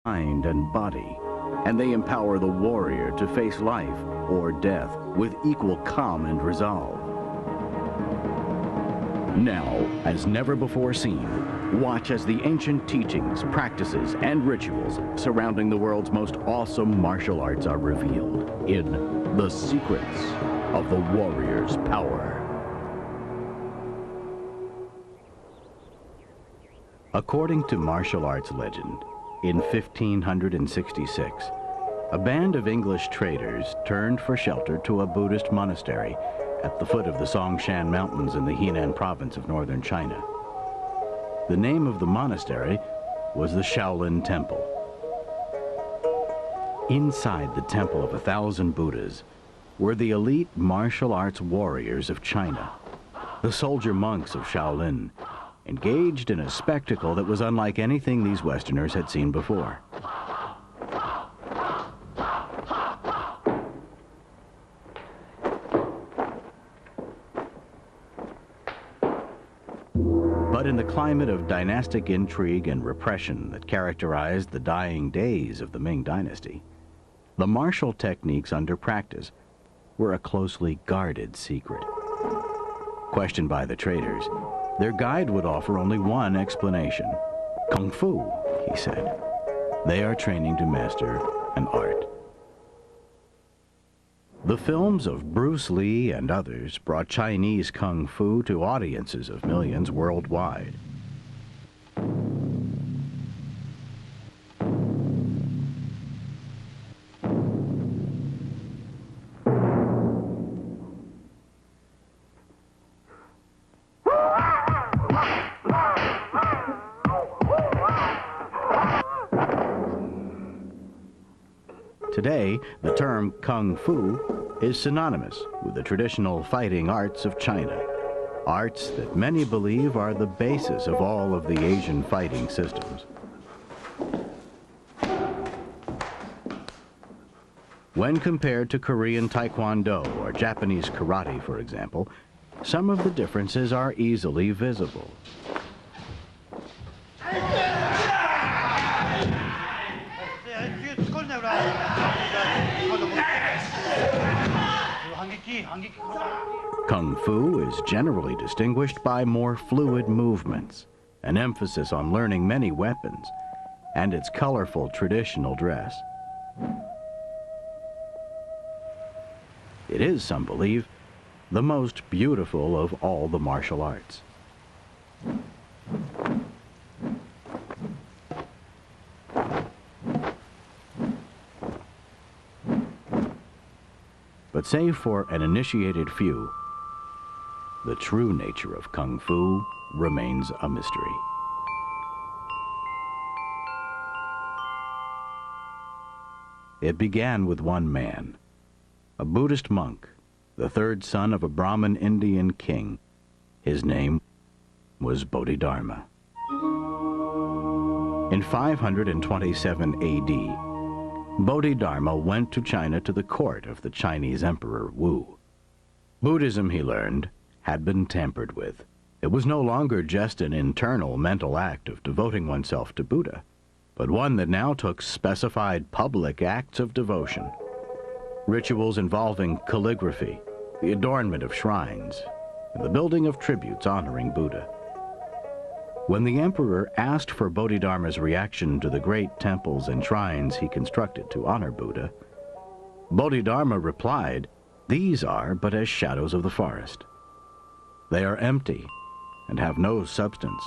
mind and body, and they empower the warrior to face life or death with equal calm and resolve. Now, as never before seen, watch as the ancient teachings, practices, and rituals surrounding the world's most awesome martial arts are revealed in The Secrets of the Warrior's Power. According to martial arts legend, in 1566, a band of English traders turned for shelter to a Buddhist monastery at the foot of the Songshan Mountains in the Henan province of northern China. The name of the monastery was the Shaolin Temple. Inside the Temple of 1,000 Buddhas were the elite martial arts warriors of China, the soldier monks of Shaolin, engaged in a spectacle that was unlike anything these Westerners had seen before. But in the climate of dynastic intrigue and repression that characterized the dying days of the Ming Dynasty, the martial techniques under practice were a closely guarded secret. Questioned by the traders, their guide would offer only one explanation. Kung Fu, he said. They are training to master an art. The films of Bruce Lee and others brought Chinese Kung Fu to audiences of millions worldwide. Today, the term Kung Fu is synonymous with the traditional fighting arts of China, arts that many believe are the basis of all of the Asian fighting systems. When compared to Korean Taekwondo or Japanese Karate, for example, some of the differences are easily visible. Kung Fu is generally distinguished by more fluid movements, an emphasis on learning many weapons, and its colorful traditional dress. It is, some believe, the most beautiful of all the martial arts. But save for an initiated few, the true nature of Kung Fu remains a mystery. It began with one man, a Buddhist monk, the third son of a Brahmin Indian king. His name was Bodhidharma. In 527 AD, Bodhidharma went to China to the court of the Chinese Emperor Wu. Buddhism, he learned, had been tampered with. It was no longer just an internal mental act of devoting oneself to Buddha, but one that now took specified public acts of devotion. Rituals involving calligraphy, the adornment of shrines, and the building of tributes honoring Buddha. When the emperor asked for Bodhidharma's reaction to the great temples and shrines he constructed to honor Buddha, Bodhidharma replied, "These are but as shadows of the forest. They are empty and have no substance."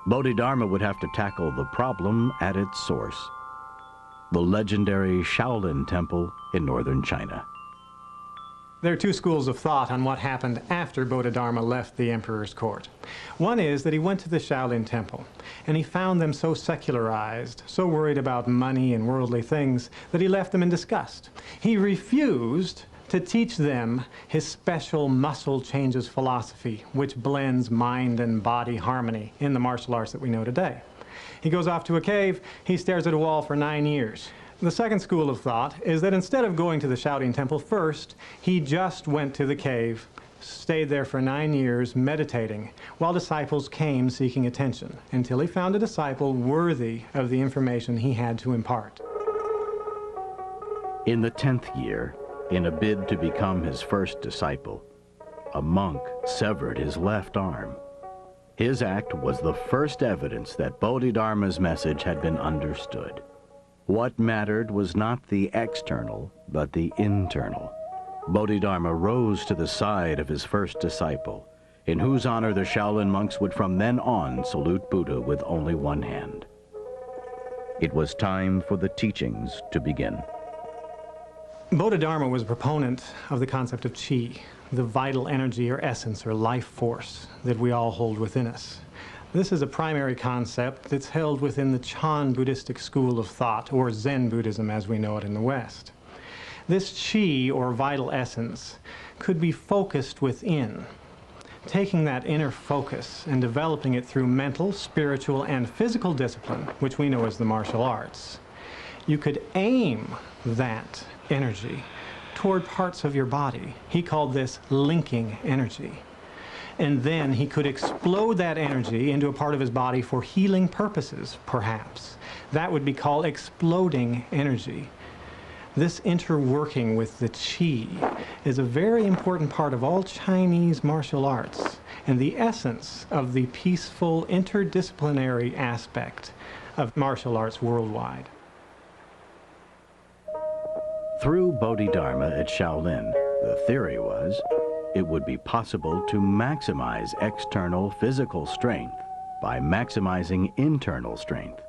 Bodhidharma would have to tackle the problem at its source, the legendary Shaolin Temple in northern China. There are two schools of thought on what happened after Bodhidharma left the emperor's court. One is that he went to the Shaolin Temple, and he found them so secularized, so worried about money and worldly things, that he left them in disgust. He refused to teach them his special muscle changes philosophy, which blends mind and body harmony in the martial arts that we know today. He goes off to a cave, he stares at a wall for 9 years. The second school of thought is that instead of going to the Shaolin Temple first, he just went to the cave stayed there for 9 years meditating, while disciples came seeking attention, until he found a disciple worthy of the information he had to impart. In the 10th year, in a bid to become his first disciple, a monk severed his left arm. His act was the first evidence that Bodhidharma's message had been understood. What mattered was not the external, but the internal. Bodhidharma rose to the side of his first disciple, in whose honor the Shaolin monks would from then on salute Buddha with only one hand. It was time for the teachings to begin. Bodhidharma was a proponent of the concept of chi, the vital energy or essence or life force that we all hold within us. This is a primary concept that's held within the Chan Buddhistic school of thought, or Zen Buddhism as we know it in the West. This chi, or vital essence, could be focused within, taking that inner focus and developing it through mental, spiritual, and physical discipline, which we know as the martial arts. You could aim that energy toward parts of your body. He called this linking energy. And then he could explode that energy into a part of his body for healing purposes, perhaps. That would be called exploding energy. This interworking with the chi is a very important part of all Chinese martial arts and the essence of the peaceful interdisciplinary aspect of martial arts worldwide. Through Bodhidharma at Shaolin, the theory was it would be possible to maximize external physical strength by maximizing internal strength,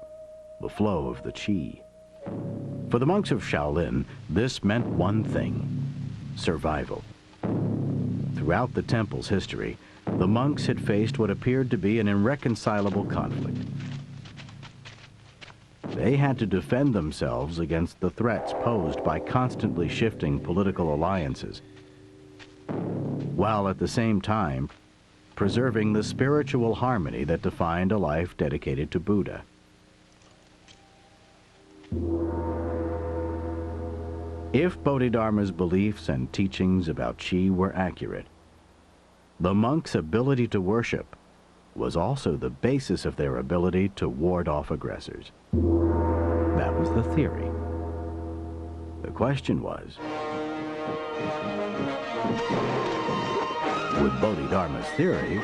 the flow of the chi. For the monks of Shaolin, this meant one thing: survival. Throughout the temple's history, the monks had faced what appeared to be an irreconcilable conflict. They had to defend themselves against the threats posed by constantly shifting political alliances, while at the same time preserving the spiritual harmony that defined a life dedicated to Buddha. If Bodhidharma's beliefs and teachings about chi were accurate, the monks' ability to worship was also the basis of their ability to ward off aggressors. That was the theory. The question was, would Bodhidharma's theory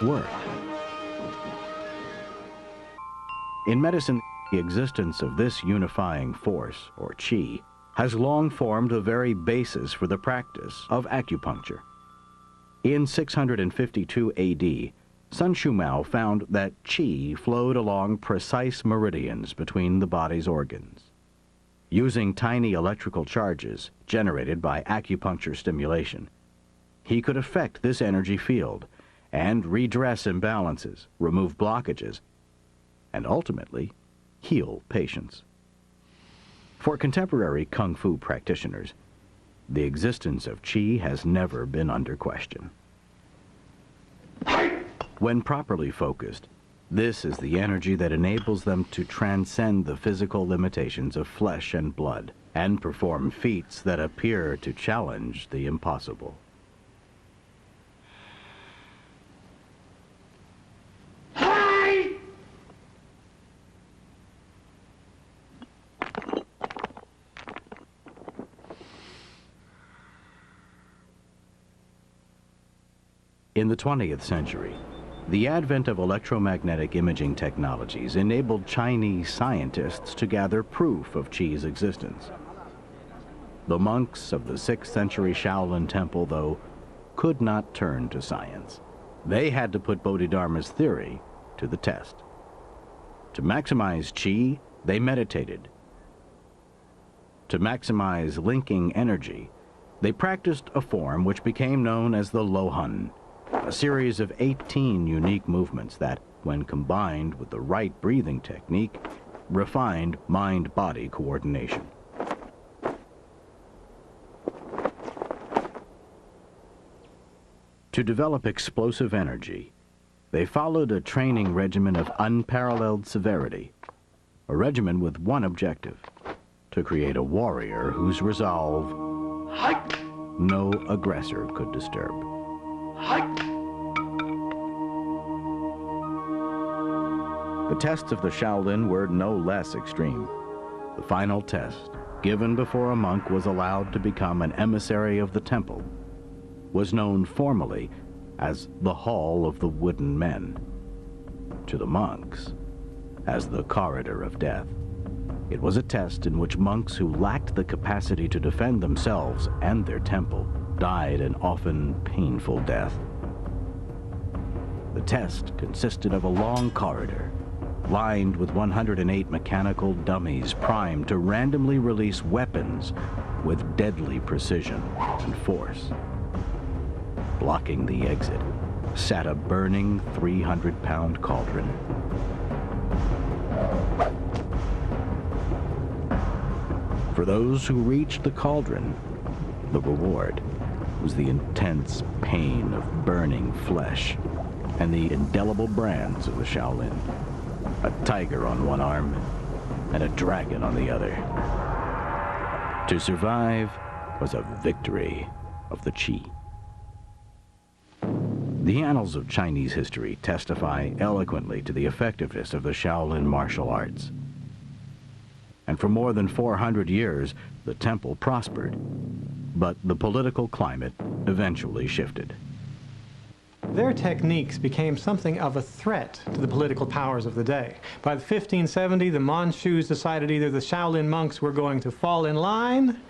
work? In medicine, the existence of this unifying force, or chi, has long formed the very basis for the practice of acupuncture. In 652 AD, Sun Shumao found that chi flowed along precise meridians between the body's organs. Using tiny electrical charges generated by acupuncture stimulation, he could affect this energy field and redress imbalances, remove blockages, and ultimately heal patients. For contemporary Kung Fu practitioners, the existence of chi has never been under question. When properly focused, this is the energy that enables them to transcend the physical limitations of flesh and blood and perform feats that appear to challenge the impossible. In the 20th century, the advent of electromagnetic imaging technologies enabled Chinese scientists to gather proof of chi's existence. The monks of the 6th century Shaolin Temple, though, could not turn to science. They had to put Bodhidharma's theory to the test. To maximize chi, they meditated. To maximize linking energy, they practiced a form which became known as the Lohan, a series of 18 unique movements that, when combined with the right breathing technique, refined mind-body coordination. To develop explosive energy, they followed a training regimen of unparalleled severity, a regimen with one objective: to create a warrior whose resolve no aggressor could disturb. The tests of the Shaolin were no less extreme. The final test, given before a monk was allowed to become an emissary of the temple, was known formally as the Hall of the Wooden Men. To the monks, as the Corridor of Death. It was a test in which monks who lacked the capacity to defend themselves and their temple died an often painful death. The test consisted of a long corridor lined with 108 mechanical dummies primed to randomly release weapons with deadly precision and force. Blocking the exit sat a burning 300-pound cauldron. For those who reached the cauldron, the reward was the intense pain of burning flesh and the indelible brands of the Shaolin. A tiger on one arm and a dragon on the other. To survive was a victory of the chi. The annals of Chinese history testify eloquently to the effectiveness of the Shaolin martial arts. And for more than 400 years, the temple prospered. But the political climate eventually shifted. Their techniques became something of a threat to the political powers of the day. By 1570, the Manchus decided either the Shaolin monks were going to fall in line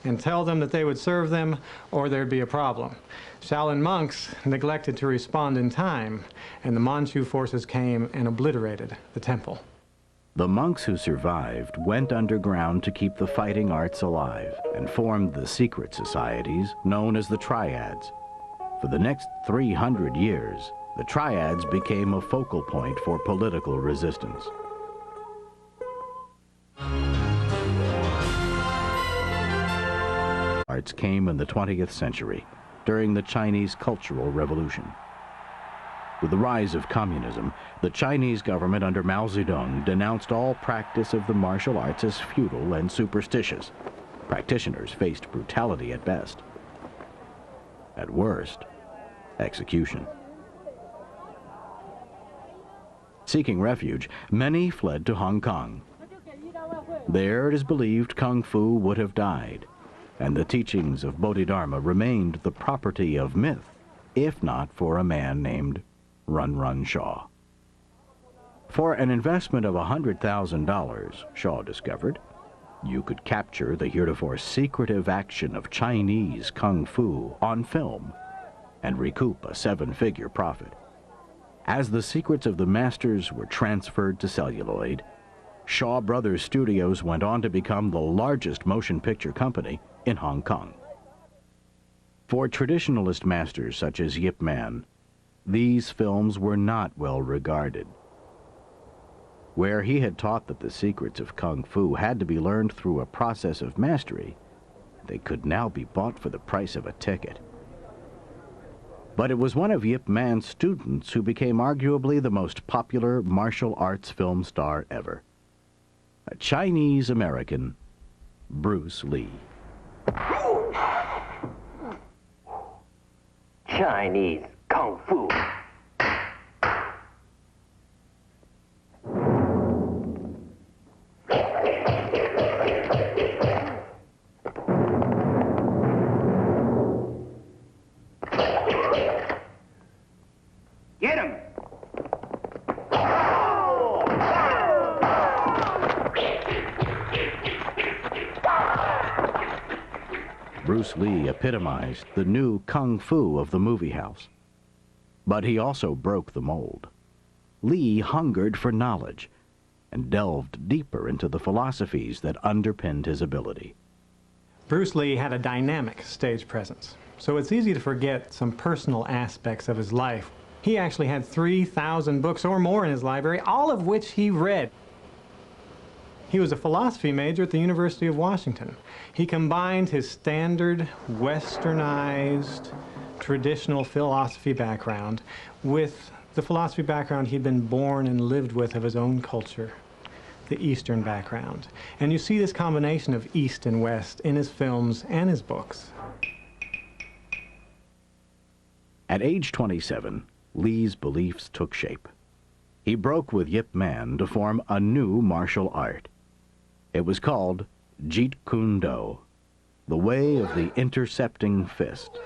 and tell them that they would serve them, or there'd be a problem. Shaolin monks neglected to respond in time, and the Manchu forces came and obliterated the temple. The monks who survived went underground to keep the fighting arts alive and formed the secret societies known as the triads. For the next 300 years, the triads became a focal point for political resistance. Arts came in the 20th century during the Chinese Cultural Revolution. With the rise of communism, the Chinese government under Mao Zedong denounced all practice of the martial arts as futile and superstitious. Practitioners faced brutality at best. At worst, execution. Seeking refuge, many fled to Hong Kong. There, it is believed, Kung Fu would have died, and the teachings of Bodhidharma remained the property of myth, if not for a man named Run Run Shaw. For an investment of $100,000, Shaw discovered, you could capture the heretofore secretive action of Chinese Kung Fu on film and recoup a 7-figure profit. As the secrets of the masters were transferred to celluloid, Shaw Brothers Studios went on to become the largest motion picture company in Hong Kong. For traditionalist masters such as Yip Man, these films were not well regarded. Where he had taught that the secrets of Kung Fu had to be learned through a process of mastery, they could now be bought for the price of a ticket. But it was one of Yip Man's students who became arguably the most popular martial arts film star ever. A Chinese-American, Bruce Lee. Chinese Kung Fu. Get him! Bruce Lee epitomized the new Kung Fu of the movie house. But he also broke the mold. Lee hungered for knowledge and delved deeper into the philosophies that underpinned his ability. Bruce Lee had a dynamic stage presence, so it's easy to forget some personal aspects of his life. He actually had 3,000 books or more in his library, all of which he read. He was a philosophy major at the University of Washington. He combined his standard, westernized, traditional philosophy background with the philosophy background he'd been born and lived with of his own culture, the Eastern background. And you see this combination of East and West in his films and his books. At age 27, Lee's beliefs took shape. He broke with Yip Man to form a new martial art. It was called chi-gung, the way of the intercepting fist.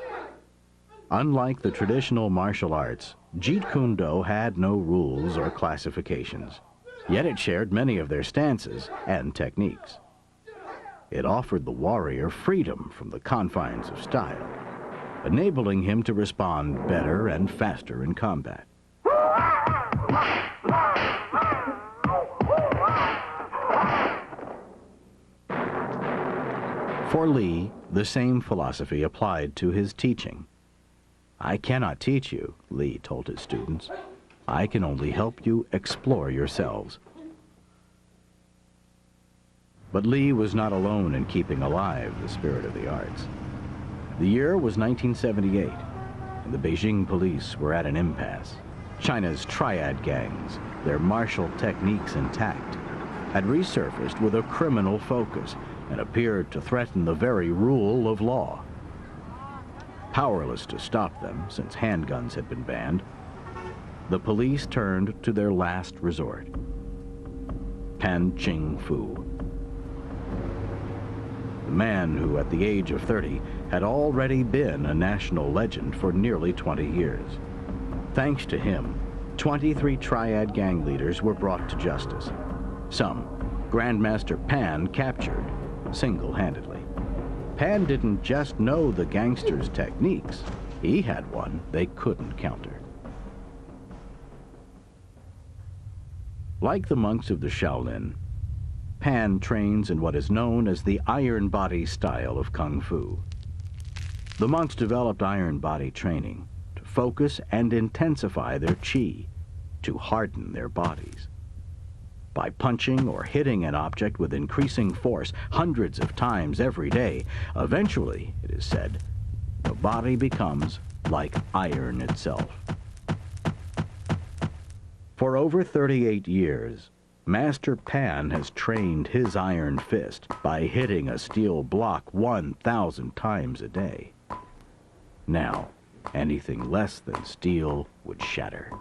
Unlike the traditional martial arts, chi-gung had no rules or classifications, yet it shared many of their stances and techniques. It offered the warrior freedom from the confines of style, enabling him to respond better and faster in combat. For Lee, the same philosophy applied to his teaching. "I cannot teach you," Lee told his students. "I can only help you explore yourselves." But Lee was not alone in keeping alive the spirit of the arts. The year was 1978, and the Beijing police were at an impasse. China's triad gangs, their martial techniques intact, had resurfaced with a criminal focus and appeared to threaten the very rule of law. Powerless to stop them, since handguns had been banned, the police turned to their last resort, Pan Ching-fu. The man who, at the age of 30, had already been a national legend for nearly 20 years. Thanks to him, 23 triad gang leaders were brought to justice. Some, Grandmaster Pan captured single-handedly. Pan didn't just know the gangsters' techniques. He had one they couldn't counter. Like the monks of the Shaolin, Pan trains in what is known as the iron body style of Kung Fu. The monks developed iron body training to focus and intensify their chi, to harden their bodies. By punching or hitting an object with increasing force hundreds of times every day, eventually, it is said, the body becomes like iron itself. For over 38 years, Master Pan has trained his iron fist by hitting a steel block 1,000 times a day. Now, anything less than steel would shatter.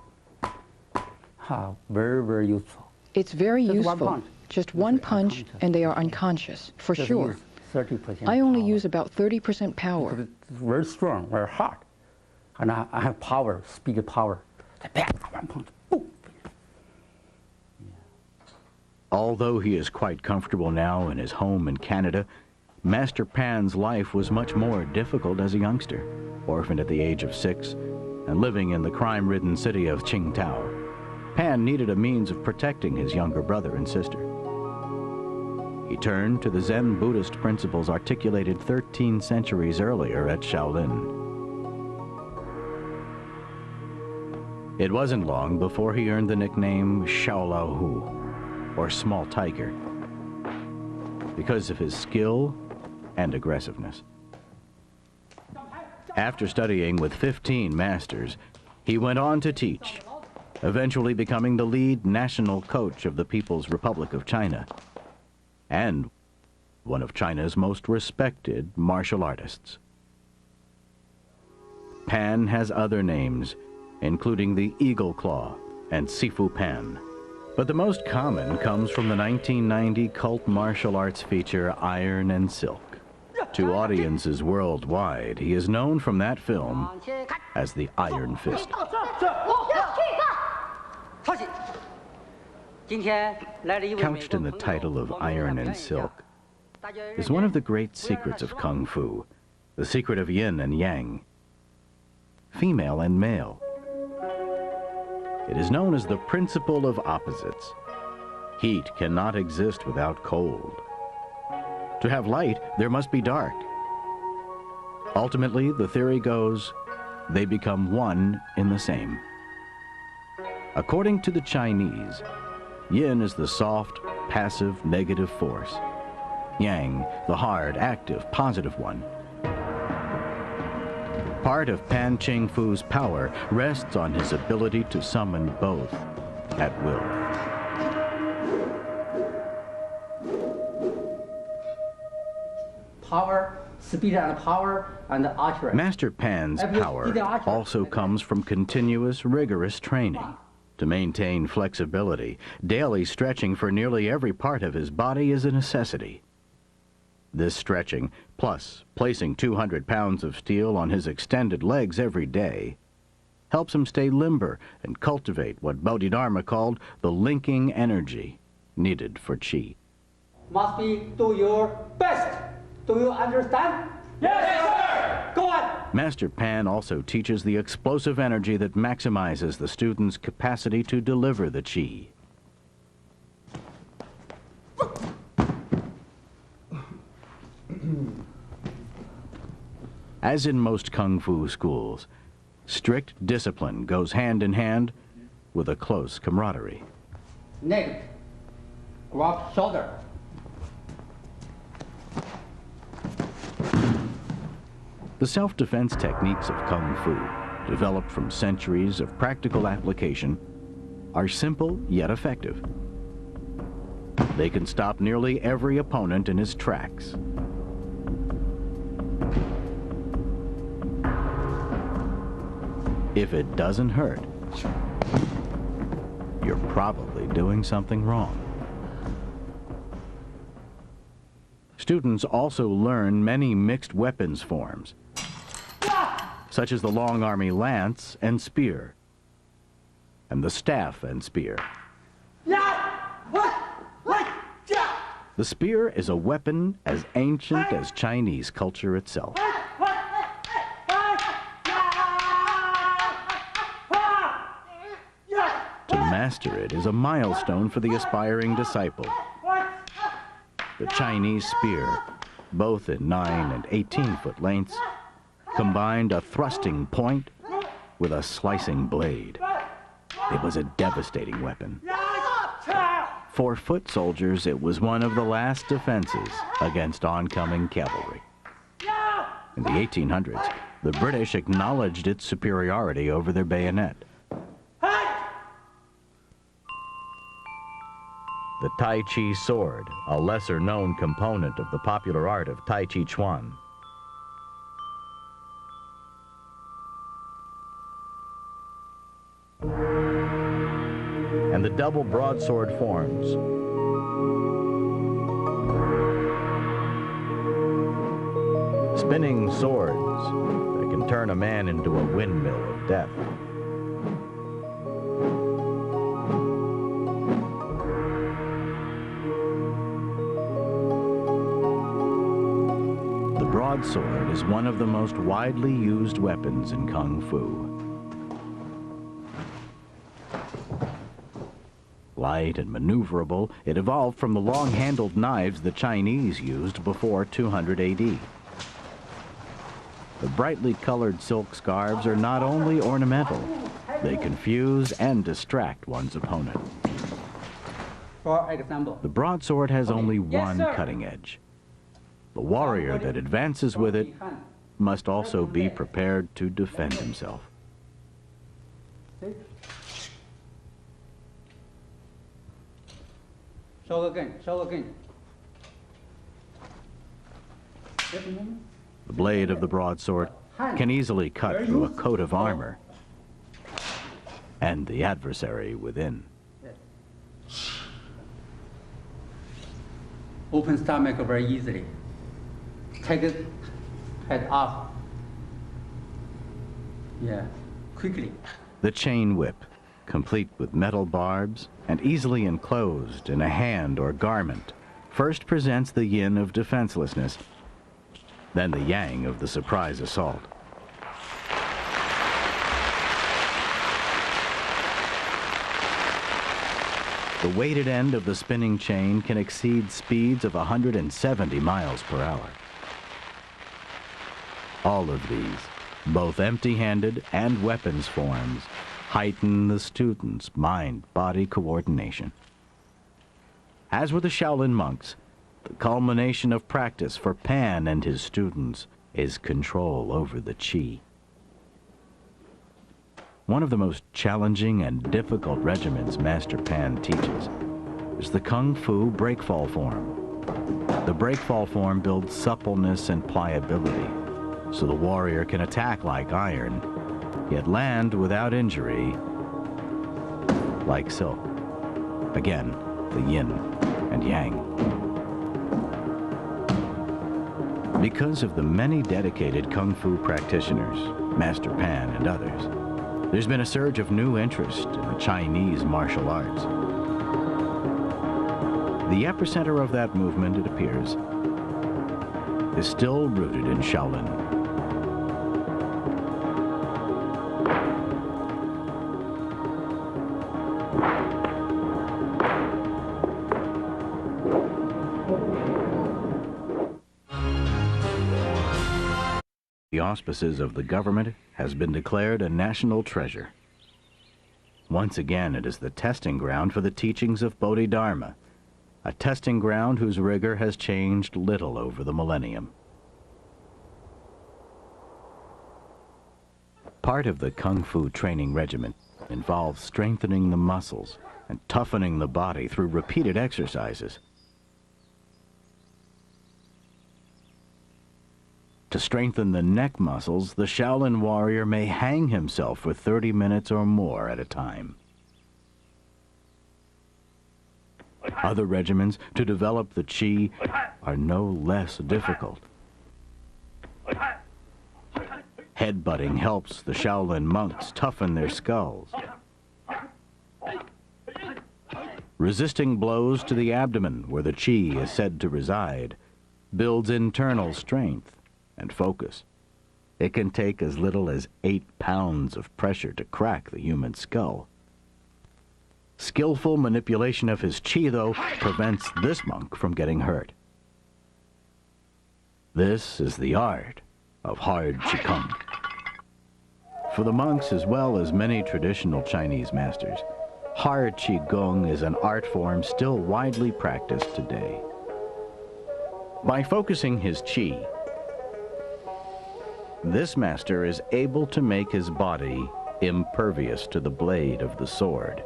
Very, very useful. It's very Just useful. one punch. Just one punch, and they are unconscious, for Just sure. use 30% I only power. use about 30% power. Because it's very strong, very hard. And I have power, speed power. One punch, boom. Although he is quite comfortable now in his home in Canada, Master Pan's life was much more difficult as a youngster, orphaned at the age of 6 and living in the crime-ridden city of Qingdao. Pan needed a means of protecting his younger brother and sister. He turned to the Zen Buddhist principles articulated 13 centuries earlier at Shaolin. It wasn't long before he earned the nickname Shaolahu, or Small Tiger, because of his skill and aggressiveness. After studying with 15 masters, he went on to teach, eventually becoming the lead national coach of the People's Republic of China, and one of China's most respected martial artists. Pan has other names, including the Eagle Claw and Sifu Pan. But the most common comes from the 1990 cult martial arts feature Iron and Silk. To audiences worldwide, he is known from that film as the Iron Fist. Couched in the title of Iron and Silk is one of the great secrets of Kung Fu, the secret of yin and yang, female and male. It is known as the principle of opposites. Heat cannot exist without cold. To have light, there must be dark. Ultimately, the theory goes, they become one in the same. According to the Chinese, yin is the soft, passive, negative force. Yang, the hard, active, positive one. Part of Pan Ching-fu's power rests on his ability to summon both at will. Power speed and power and accuracy. Master Pan's power also comes from continuous, rigorous training. To maintain flexibility, daily stretching for nearly every part of his body is a necessity. This stretching, plus placing 200 pounds of steel on his extended legs every day, helps him stay limber and cultivate what Bodhidharma called the linking energy needed for chi. Must be do your best. Do you understand? Yes, sir! Go on! Master Pan also teaches the explosive energy that maximizes the student's capacity to deliver the chi. As in most kung fu schools, strict discipline goes hand in hand with a close camaraderie. Neck, grab shoulder. The self-defense techniques of kung fu, developed from centuries of practical application, are simple yet effective. They can stop nearly every opponent in his tracks. If it doesn't hurt, you're probably doing something wrong. Students also learn many mixed weapons forms, such as the long army lance and spear, and the staff and spear. The spear is a weapon as ancient as Chinese culture itself. To master it is a milestone for the aspiring disciple. The Chinese spear, both in 9 and 18-foot lengths, combined a thrusting point with a slicing blade. It was a devastating weapon. For foot soldiers, it was one of the last defenses against oncoming cavalry. In the 1800s, the British acknowledged its superiority over their bayonet. The Tai Chi sword, a lesser-known component of the popular art of Tai Chi Chuan. And the double broadsword forms. Spinning swords that can turn a man into a windmill of death. The broadsword is one of the most widely used weapons in Kung Fu. Light and maneuverable, it evolved from the long-handled knives the Chinese used before 200 AD. The brightly colored silk scarves are not only ornamental, they confuse and distract one's opponent. For example, The broadsword has only Yes, one sir. cutting edge. The warrior that advances with it must also be prepared to defend himself. show again, show again. Just a moment. The blade of the broadsword can easily cut through a coat of armor and the adversary within. Open stomach very easily. Take it head off. Yeah, quickly. The chain whip, complete with metal barbs and easily enclosed in a hand or garment, first presents the yin of defenselessness, then the yang of the surprise assault. The weighted end of the spinning chain can exceed speeds of 170 miles per hour. All of these, both empty-handed and weapons forms, heighten the student's mind-body coordination. As with the Shaolin monks, the culmination of practice for Pan and his students is control over the chi. One of the most challenging and difficult regimens Master Pan teaches is the Kung Fu breakfall form. The breakfall form builds suppleness and pliability, so the warrior can attack like iron, yet land without injury like silk. Again, the yin and yang. Because of the many dedicated Kung Fu practitioners, Master Pan and others, there's been a surge of new interest in the Chinese martial arts. The epicenter of that movement, it appears, is still rooted in Shaolin. The auspices of the government has been declared a national treasure. Once again, it is the testing ground for the teachings of Bodhidharma, a testing ground whose rigor has changed little over the millennium. Part of the Kung Fu training regimen involves strengthening the muscles and toughening the body through repeated exercises. To strengthen the neck muscles, the Shaolin warrior may hang himself for 30 minutes or more at a time. Other regimens to develop the chi are no less difficult. Headbutting helps the Shaolin monks toughen their skulls. Resisting blows to the abdomen, where the chi is said to reside, builds internal strength and focus. It can take as little as 8 pounds of pressure to crack the human skull. Skillful manipulation of his chi, though, prevents this monk from getting hurt. This is the art of hard chi-gung. For the monks, as well as many traditional Chinese masters, hard chi-gung is an art form still widely practiced today. By focusing his chi, this master is able to make his body impervious to the blade of the sword,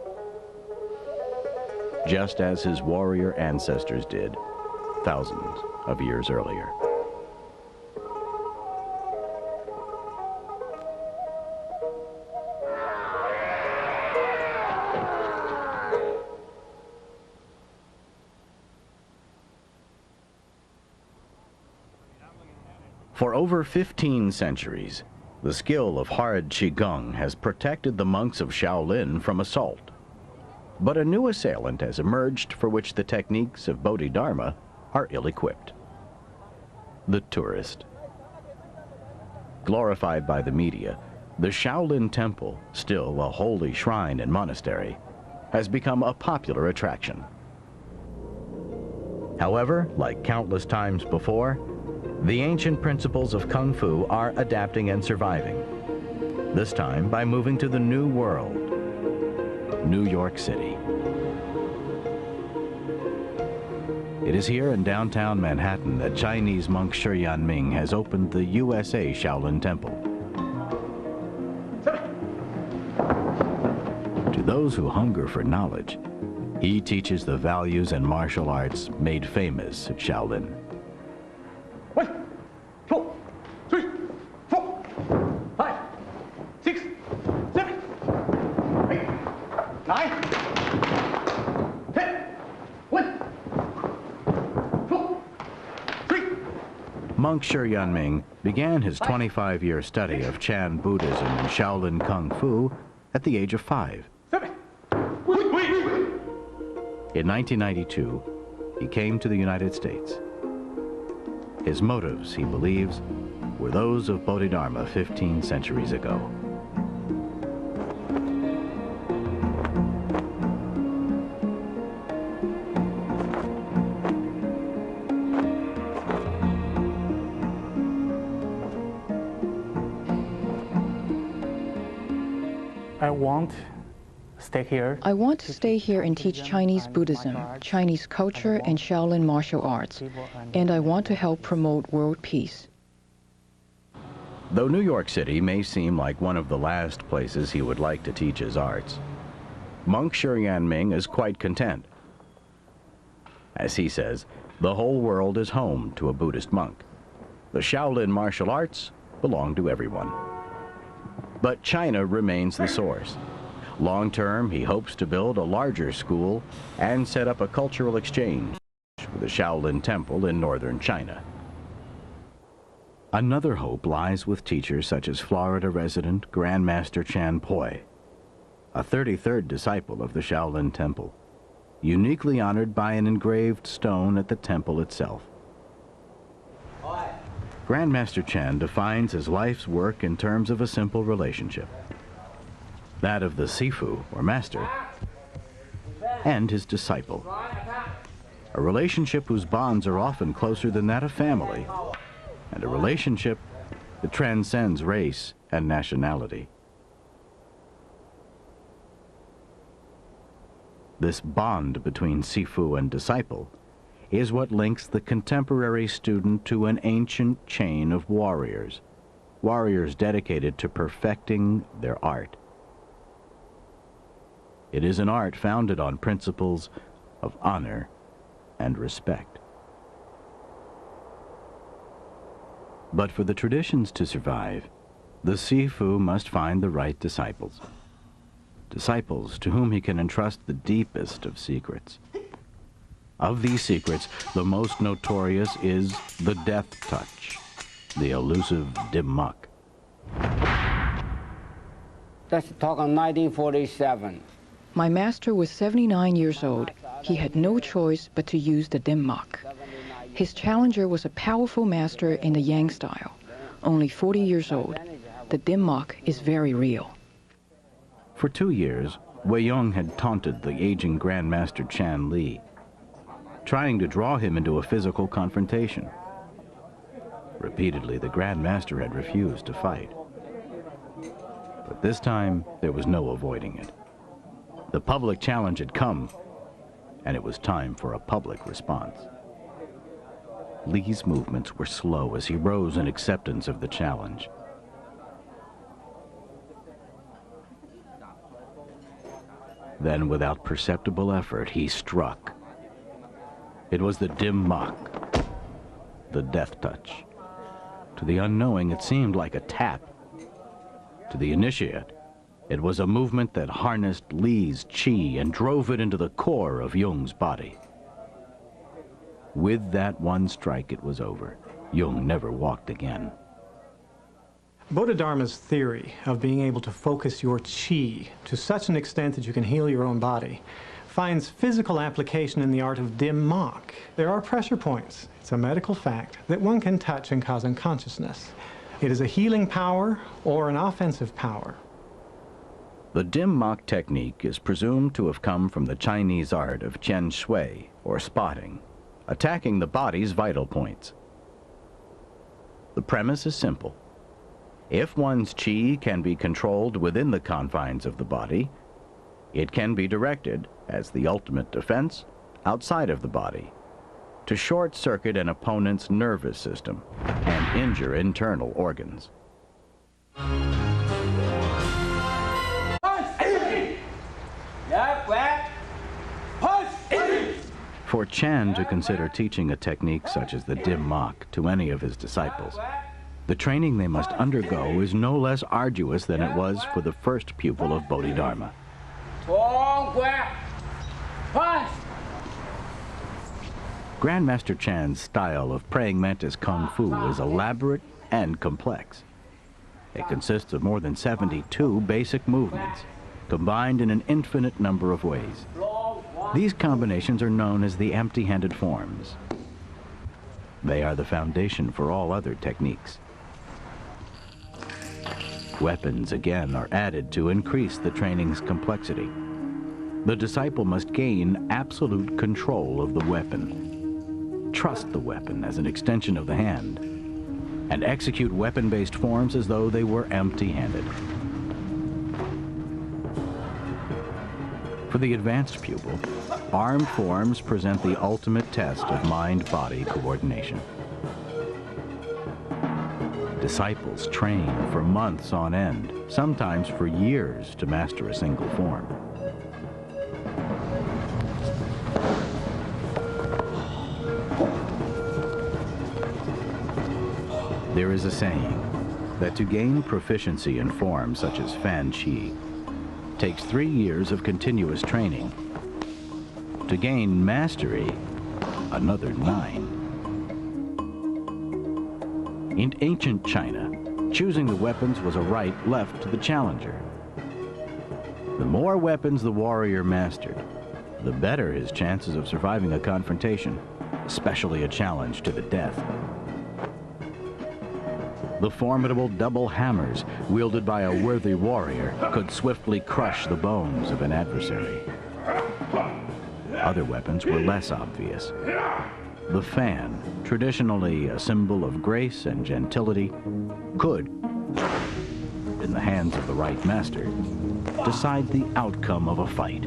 just as his warrior ancestors did thousands of years earlier. For over 15 centuries, the skill of hard chi-gung has protected the monks of Shaolin from assault. But a new assailant has emerged for which the techniques of Bodhidharma are ill-equipped: the tourist. Glorified by the media, the Shaolin Temple, still a holy shrine and monastery, has become a popular attraction. However, like countless times before, the ancient principles of Kung Fu are adapting and surviving, this time by moving to the New World, New York City. It is here in downtown Manhattan that Chinese monk Shi Yanming has opened the USA Shaolin Temple. To those who hunger for knowledge, he teaches the values and martial arts made famous at Shaolin. 1, 2, 3, 4, 5, 6, 7, 8, 9, 10, 1, 2, 3. Monk Shi Yanming began his 25-year study of Chan Buddhism and Shaolin Kung Fu at the age of 5. 7. In 1992, he came to the United States. His motives, he believes, were those of Bodhidharma 15 centuries ago. I want to stay here and teach Chinese Buddhism, Chinese culture, and Shaolin martial arts. And I want to help promote world peace. Though New York City may seem like one of the last places he would like to teach his arts, monk Shi Yanming is quite content. As he says, the whole world is home to a Buddhist monk. The Shaolin martial arts belong to everyone. But China remains the source. Long term, he hopes to build a larger school and set up a cultural exchange with a Shaolin temple in northern China. Another hope lies with teachers such as Florida resident Grandmaster Chan Poi, a 33rd disciple of the Shaolin Temple, uniquely honored by an engraved stone at the temple itself. Grandmaster Chan defines his life's work in terms of a simple relationship, that of the Sifu, or master, and his disciple, a relationship whose bonds are often closer than that of family, and a relationship that transcends race and nationality. This bond between Sifu and disciple is what links the contemporary student to an ancient chain of warriors, warriors dedicated to perfecting their art. It is an art founded on principles of honor and respect. But for the traditions to survive, the Sifu must find the right disciples. Disciples to whom he can entrust the deepest of secrets. Of these secrets, the most notorious is the death touch, the elusive dim mak. Let's talk on 1947. My master was 79 years old. He had no choice but to use the dim mak. His challenger was a powerful master in the Yang style, only 40 years old. The dim mak is very real. For 2 years, Wei Yong had taunted the aging Grandmaster Chan Li, trying to draw him into a physical confrontation. Repeatedly, the Grandmaster had refused to fight. But this time, there was no avoiding it. The public challenge had come, and it was time for a public response. Li's movements were slow as he rose in acceptance of the challenge. Then, without perceptible effort, he struck. It was the dim mak, the death touch. To the unknowing, it seemed like a tap. To the initiate, it was a movement that harnessed Li's chi and drove it into the core of Jung's body. With that one strike, it was over. Jung never walked again. Bodhidharma's theory of being able to focus your chi to such an extent that you can heal your own body finds physical application in the art of dim mak. There are pressure points. It's a medical fact that one can touch and cause unconsciousness. It is a healing power or an offensive power. The dim mak technique is presumed to have come from the Chinese art of chen shui, or spotting, attacking the body's vital points. The premise is simple. If one's chi can be controlled within the confines of the body, it can be directed, as the ultimate defense, outside of the body, to short-circuit an opponent's nervous system and injure internal organs. For Chan to consider teaching a technique such as the dim mak to any of his disciples, the training they must undergo is no less arduous than it was for the first pupil of Bodhidharma. Grandmaster Chan's style of praying mantis kung fu is elaborate and complex. It consists of more than 72 basic movements, combined in an infinite number of ways. These combinations are known as the empty-handed forms. They are the foundation for all other techniques. Weapons, again, are added to increase the training's complexity. The disciple must gain absolute control of the weapon, trust the weapon as an extension of the hand, and execute weapon-based forms as though they were empty-handed. For the advanced pupil, armed forms present the ultimate test of mind-body coordination. Disciples train for months on end, sometimes for years, to master a single form. There is a saying that to gain proficiency in forms such as Fan Chi takes 3 years of continuous training. To gain mastery, another 9. In ancient China, choosing the weapons was a right left to the challenger. The more weapons the warrior mastered, the better his chances of surviving a confrontation, especially a challenge to the death. The formidable double hammers wielded by a worthy warrior could swiftly crush the bones of an adversary. Other weapons were less obvious. The fan, traditionally a symbol of grace and gentility, could, in the hands of the right master, decide the outcome of a fight.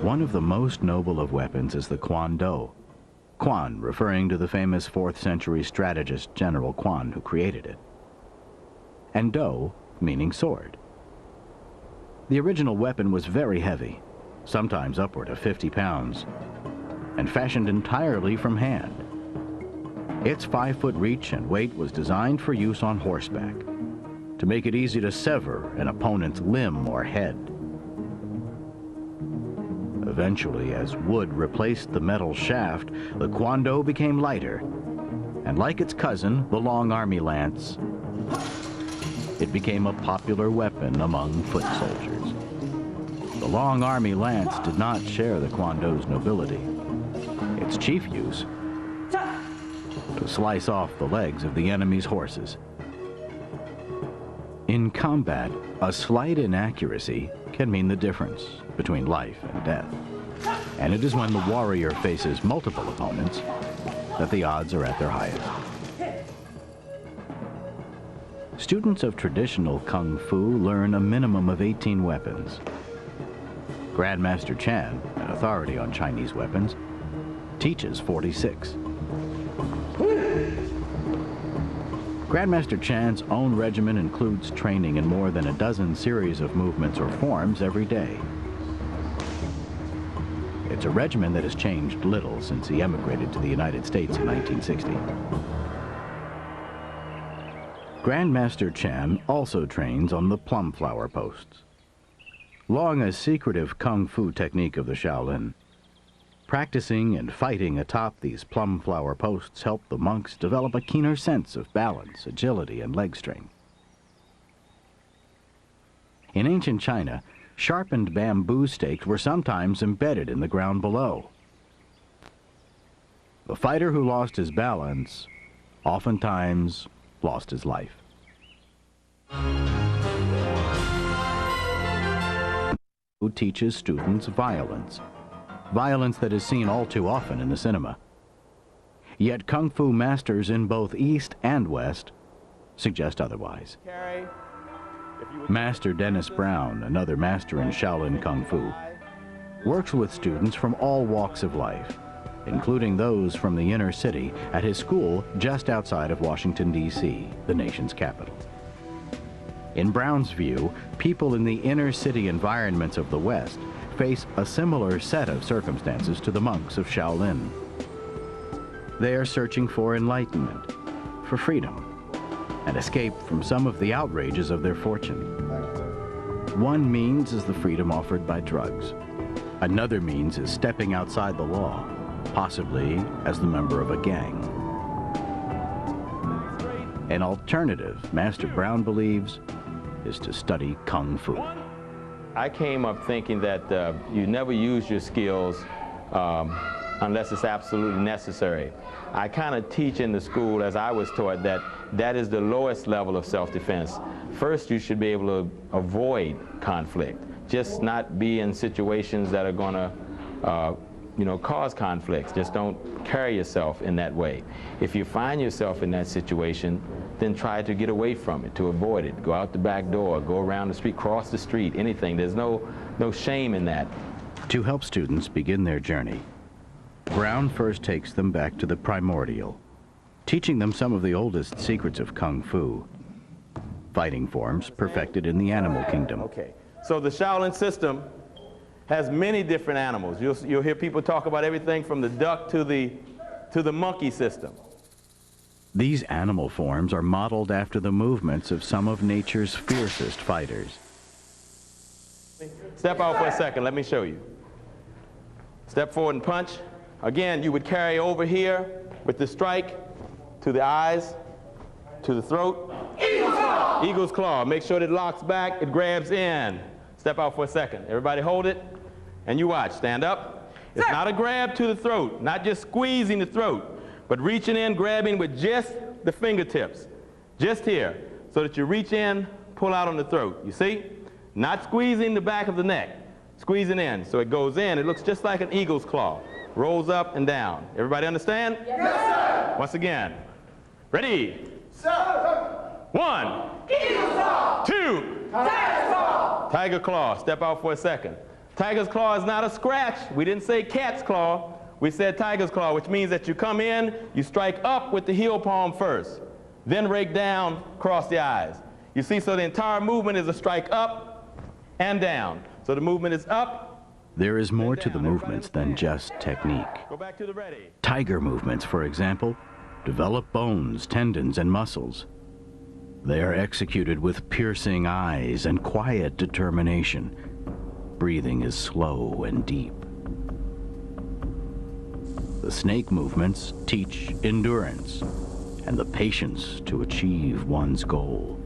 One of the most noble of weapons is the Quan Do. Quan referring to the famous 4th century strategist General Quan who created it, and Do meaning sword. The original weapon was very heavy, sometimes upward of 50 pounds, and fashioned entirely from hand. Its 5-foot reach and weight was designed for use on horseback, to make it easy to sever an opponent's limb or head. Eventually, as wood replaced the metal shaft, the Quan Do became lighter, and like its cousin, the long army lance, it became a popular weapon among foot soldiers. The long army lance did not share the Quan Do's nobility. Its chief use, to slice off the legs of the enemy's horses. In combat, a slight inaccuracy can mean the difference between life and death. And it is when the warrior faces multiple opponents that the odds are at their highest. Students of traditional Kung Fu learn a minimum of 18 weapons. Grandmaster Chan, an authority on Chinese weapons, teaches 46. Grandmaster Chan's own regimen includes training in more than a dozen series of movements or forms every day. It's a regimen that has changed little since he emigrated to the United States in 1960. Grandmaster Chan also trains on the plum flower posts. Long a secretive Kung Fu technique of the Shaolin, practicing and fighting atop these plum flower posts helped the monks develop a keener sense of balance, agility, and leg strength. In ancient China, sharpened bamboo stakes were sometimes embedded in the ground below. The fighter who lost his balance oftentimes lost his life. Who teaches students violence. Violence that is seen all too often in the cinema. Yet Kung Fu masters in both East and West suggest otherwise. Master Dennis Brown, another master in Shaolin Kung Fu, works with students from all walks of life, including those from the inner city at his school just outside of Washington, D.C., the nation's capital. In Brown's view, people in the inner city environments of the West face a similar set of circumstances to the monks of Shaolin. They are searching for enlightenment, for freedom, and escape from some of the outrages of their fortune. One means is the freedom offered by drugs. Another means is stepping outside the law, possibly as the member of a gang. An alternative, Master Brown believes, is to study Kung Fu. I came up thinking that you never use your skills unless it's absolutely necessary. I kind of teach in the school, as I was taught, that that is the lowest level of self-defense. First, you should be able to avoid conflict, just not be in situations that are going to cause conflicts. Just don't carry yourself in that way. If you find yourself in that situation, then try to get away from it, to avoid it. Go out the back door, go around the street, cross the street, anything. There's no shame in that. To help students begin their journey, Brown first takes them back to the primordial, teaching them some of the oldest secrets of Kung Fu, fighting forms perfected in the animal kingdom. Okay, so the Shaolin system has many different animals. You'll hear people talk about everything from the duck to the monkey system. These animal forms are modeled after the movements of some of nature's fiercest fighters. Step out for a second, let me show you. Step forward and punch. Again, you would carry over here with the strike to the eyes, to the throat. Eagle's claw! Eagle's claw. Make sure that it locks back, it grabs in. Step out for a second. Everybody hold it, and you watch. Stand up. It's not a grab to the throat, not just squeezing the throat, but reaching in, grabbing with just the fingertips, just here, so that you reach in, pull out on the throat. You see? Not squeezing the back of the neck, squeezing in. So it goes in. It looks just like an eagle's claw. Rolls up and down. Everybody understand? Yes, sir. Once again. Ready? Sir. 1. Eagle's claw. 2. Tiger's claw. Tiger claw. Step out for a second. Tiger's claw is not a scratch. We didn't say cat's claw. We said tiger's claw, which means that you come in, you strike up with the heel palm first, then rake down across the eyes. You see, so the entire movement is a strike up and down. So the movement is up. There is more to the movements than just technique. Go back to the ready. Tiger movements, for example, develop bones, tendons, and muscles. They are executed with piercing eyes and quiet determination. Breathing is slow and deep. The snake movements teach endurance and the patience to achieve one's goal.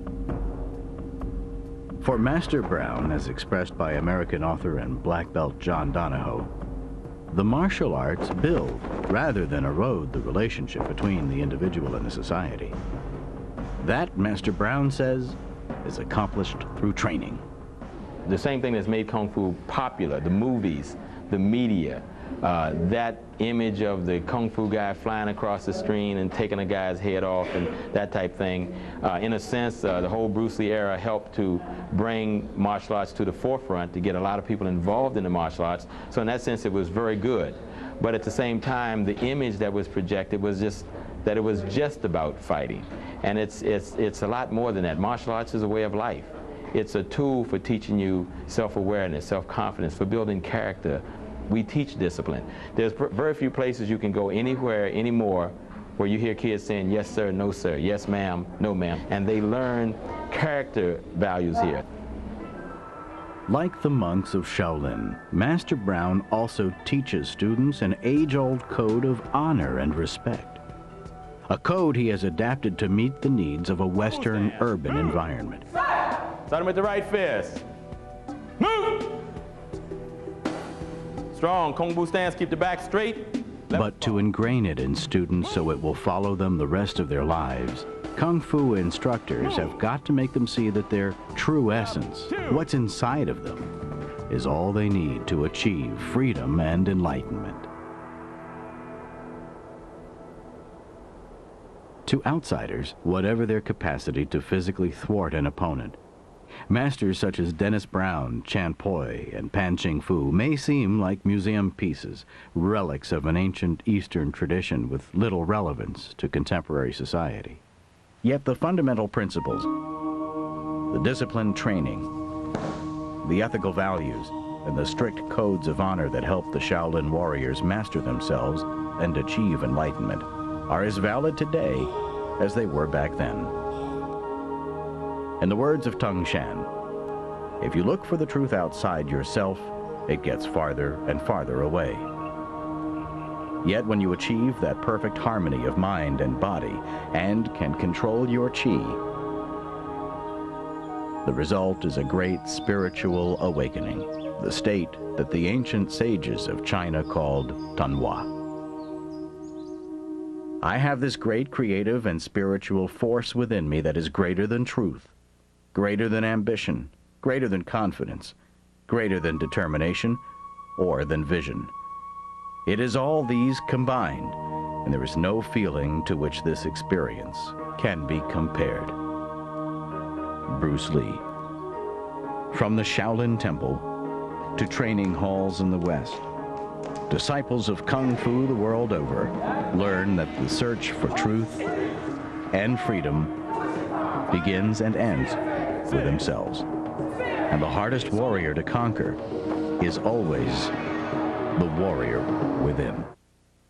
For Master Brown, as expressed by American author and black belt John Donahoe, the martial arts build rather than erode the relationship between the individual and the society. That, Master Brown says, is accomplished through training. The same thing that's made Kung Fu popular, the movies, the media, that image of the Kung Fu guy flying across the screen and taking a guy's head off and that type thing. In a sense, the whole Bruce Lee era helped to bring martial arts to the forefront, to get a lot of people involved in the martial arts. So in that sense, it was very good. But at the same time, the image that was projected was just that it was just about fighting. And it's a lot more than that. Martial arts is a way of life. It's a tool for teaching you self-awareness, self-confidence, for building character. We teach discipline. There's very few places you can go anywhere anymore where you hear kids saying, yes, sir, no, sir, yes, ma'am, no, ma'am. And they learn character values here. Like the monks of Shaolin, Master Brown also teaches students an age-old code of honor and respect. A code he has adapted to meet the needs of a Western urban environment. Start him with the right fist. Move! Strong Kung Fu stance, keep the back straight. But to ingrain it in students so it will follow them the rest of their lives, Kung Fu instructors have got to make them see that their true essence, what's inside of them, is all they need to achieve freedom and enlightenment. To outsiders, whatever their capacity to physically thwart an opponent, masters such as Dennis Brown, Chan Poi, and Pan Ching Fu may seem like museum pieces, relics of an ancient Eastern tradition with little relevance to contemporary society. Yet the fundamental principles, the disciplined training, the ethical values, and the strict codes of honor that help the Shaolin warriors master themselves and achieve enlightenment are as valid today as they were back then. In the words of Tung Shan, if you look for the truth outside yourself, it gets farther and farther away. Yet when you achieve that perfect harmony of mind and body and can control your chi, the result is a great spiritual awakening, the state that the ancient sages of China called Tanhua. I have this great creative and spiritual force within me that is greater than truth, greater than ambition, greater than confidence, greater than determination, or than vision. It is all these combined, and there is no feeling to which this experience can be compared. Bruce Lee. From the Shaolin Temple to training halls in the West, disciples of Kung Fu the world over learn that the search for truth and freedom begins and ends with themselves. And the hardest warrior to conquer is always the warrior within.